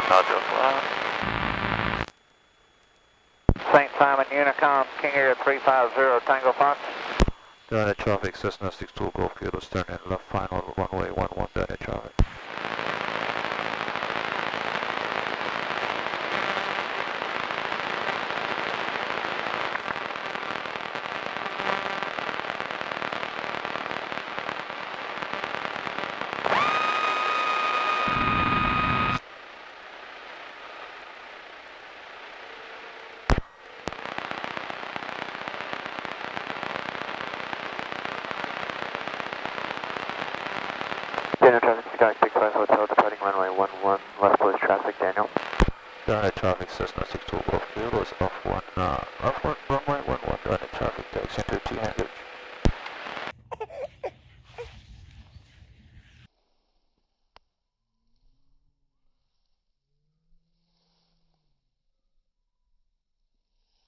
Roger, flat. St. Simon Unicom, King Air 350 Tango Fox. Direct traffic, Cessna 62 Golf Kilo, turn in left final runway 11, direct traffic. Daniel traffic, Sky 65 Hotel, departing runway 11, left close traffic, Daniel. Direct traffic, Cessna 62 Golf Kilo is off one runway 11, direct traffic, takes into T-Hangar